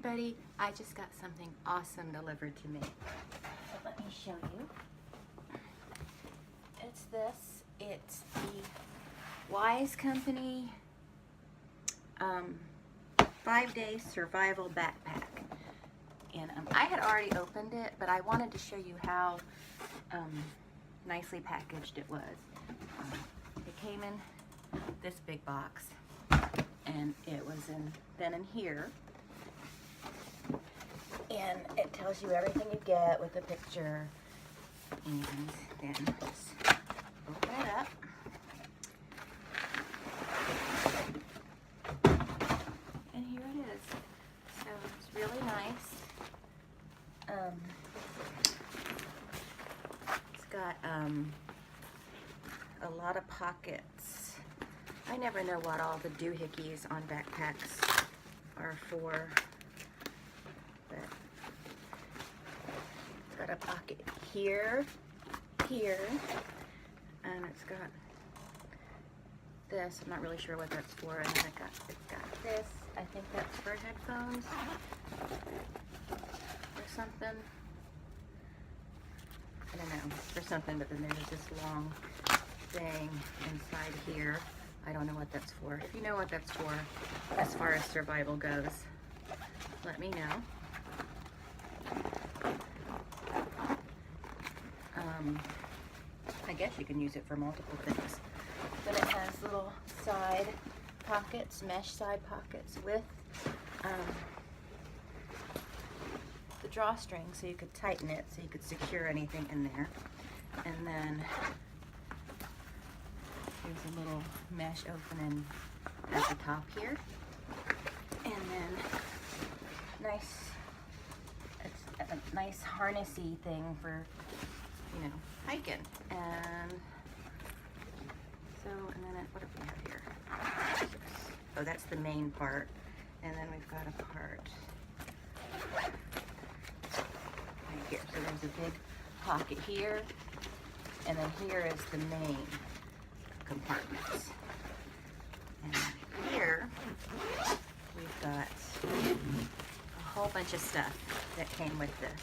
everybody, I just got something awesome delivered to me. So let me show you. It's this. It's the Wise Company 5-day survival backpack. And I had already opened it, but I wanted to show you how nicely packaged it was. It came in this big box, and it was then in here. And it tells you everything you get with a picture. And then just open it up. And here it is. So it's really nice. It's got a lot of pockets. I never know what all the doohickeys on backpacks are for. But it's got a pocket here, and it's got this. I'm not really sure what that's for. And then it's got this. I think that's for headphones or something. I don't know, for something. But then there's this long thing inside here. I don't know what that's for. If you know what that's for, as far as survival goes, let me know. I guess you can use it for multiple things. Then it has little side pockets, mesh side pockets with the drawstring, so you could tighten it, so you could secure anything in there. And then there's a little mesh opening at the top here. And then it's a nice harnessy thing for, you know, hiking. And so, and then what do we have here? Oh, that's the main part. And then we've got a part right here. So there's a big pocket here, and then here is the main compartments. And here we've got a whole bunch of stuff that came with this.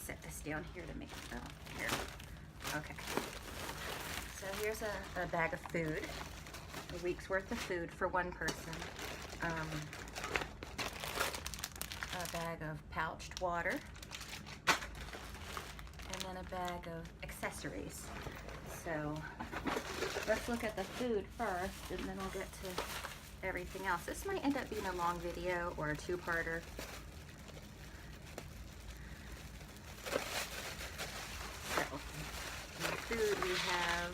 Set this down here to make it, oh, here. Okay. So here's a bag of food, a week's worth of food for one person. A bag of pouched water, and then a bag of accessories. So let's look at the food first, and then we'll get to everything else. This might end up being a long video or a two-parter. So in food we have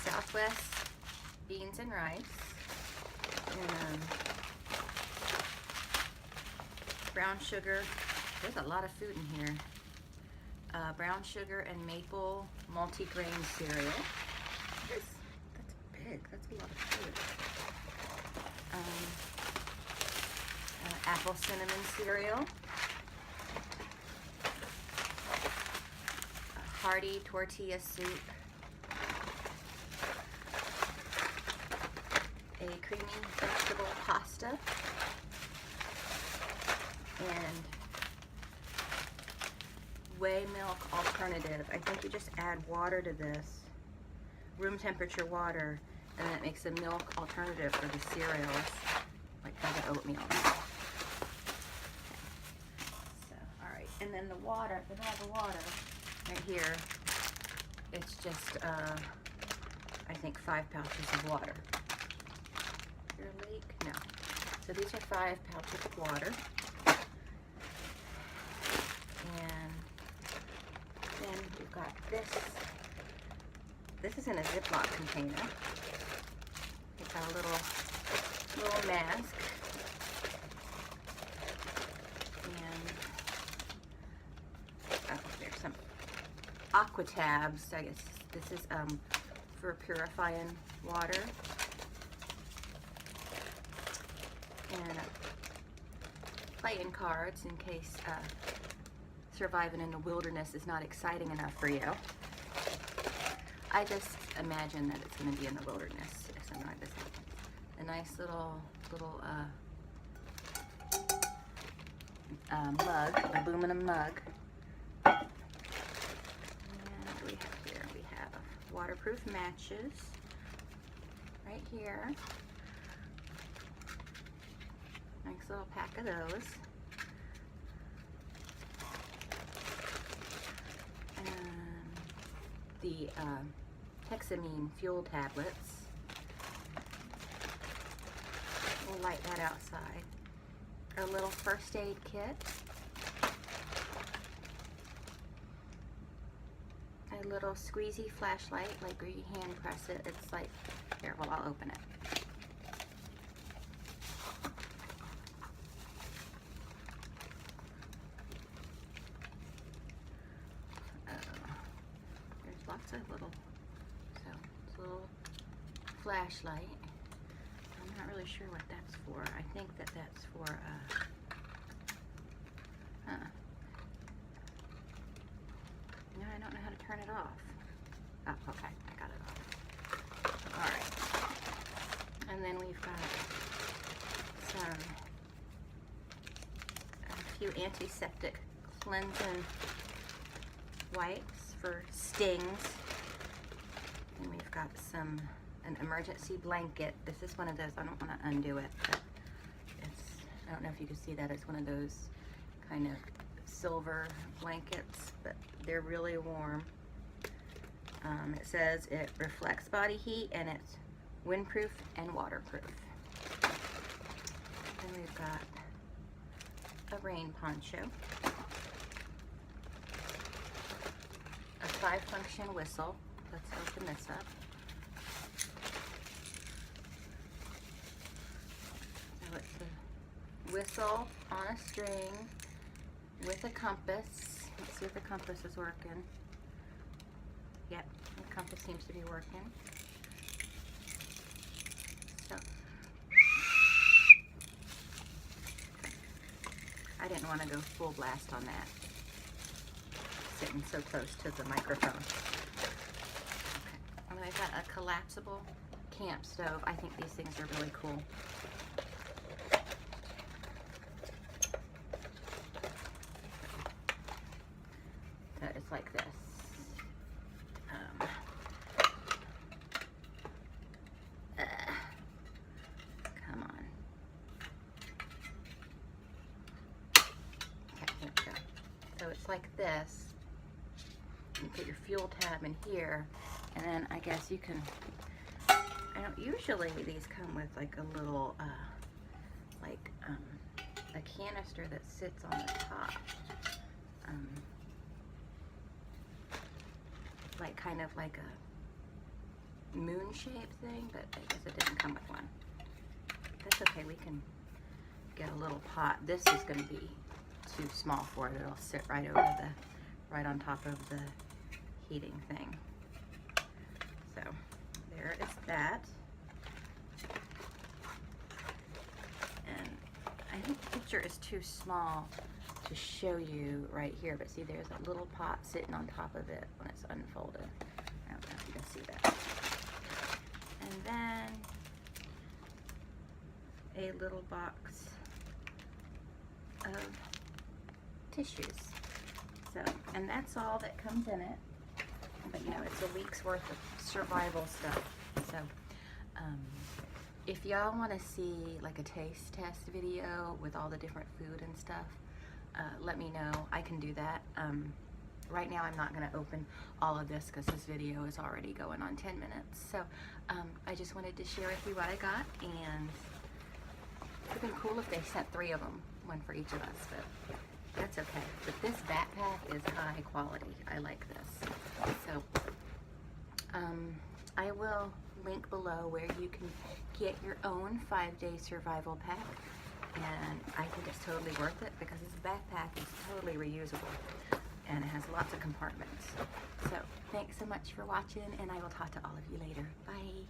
Southwest beans and rice, and brown sugar. There's a lot of food in here. Brown sugar and maple multi-grain cereal. That's big. That's a lot of food. Apple cinnamon cereal. A hearty tortilla soup. A creamy vegetable pasta. And whey milk alternative. I think you just add water to this, room temperature water, and then it makes a milk alternative for the cereals, like the oatmeal. Okay. So, all right, and then the water, the bag of water right here, it's just, I think 5 pouches of water. Is there a leak? No. So these are 5 pouches of water. And then we've got this. This is in a Ziploc container. It's got a little mask. And oh, there's some aqua tabs. I guess this is for purifying water. And playing cards in case surviving in the wilderness is not exciting enough for you. I just imagine that it's going to be in the wilderness if something like this happens. a nice little mug, aluminum mug. And what do we have here? We have waterproof matches right here. Nice little pack of those. And the hexamine fuel tablets. We'll light that outside. A little first aid kit. A little squeezy flashlight, like where you hand press it. It's like, here, well, I'll open it. There's lots of little, so it's a little flashlight. I'm not really sure what that's for. I think that's for, no, I don't know how to turn it off. Oh, okay, I got it off. All right. And then we've got a few antiseptic cleansing wipes for stings. And we've got an emergency blanket. This is one of those, I don't want to undo it, but I don't know if you can see that. It's one of those kind of silver blankets, but they're really warm. It says it reflects body heat and it's windproof and waterproof. Then we've got a rain poncho, a 5-function whistle. Let's open this up. So it's a whistle on a string with a compass. Let's see if the compass is working. Yep, the compass seems to be working. So, I didn't want to go full blast on that, sitting so close to the microphone. Okay, and I've got a collapsible camp stove. I think these things are really cool. So it's like this. Come on. Okay, here we go. So it's like this. You put your fuel tab in here, and then I guess you can, I don't, usually these come with like a little, a canister that sits on the top. Like kind of like a moon shaped thing, but I guess it didn't come with one. That's okay, we can get a little pot. This is gonna be too small for it. It'll sit right right on top of the heating thing. So there is that. And I think the picture is too small to show you right here, but see there's a little pot sitting on top of it when it's unfolded. I don't know if you can see that. And then a little box of tissues. So, and that's all that comes in it. But you know, it's a week's worth of survival stuff. So, if y'all want to see like a taste test video with all the different food and stuff, let me know. I can do that. Right now I'm not going to open all of this because this video is already going on 10 minutes. So I just wanted to share with you what I got, and it would have been cool if they sent 3 of them, one for each of us, but that's okay. But this backpack is high quality. I like this. So I will link below where you can get your own 5-day survival pack. And I think it's totally worth it because this backpack is totally reusable and it has lots of compartments. So thanks so much for watching, and I will talk to all of you later. Bye.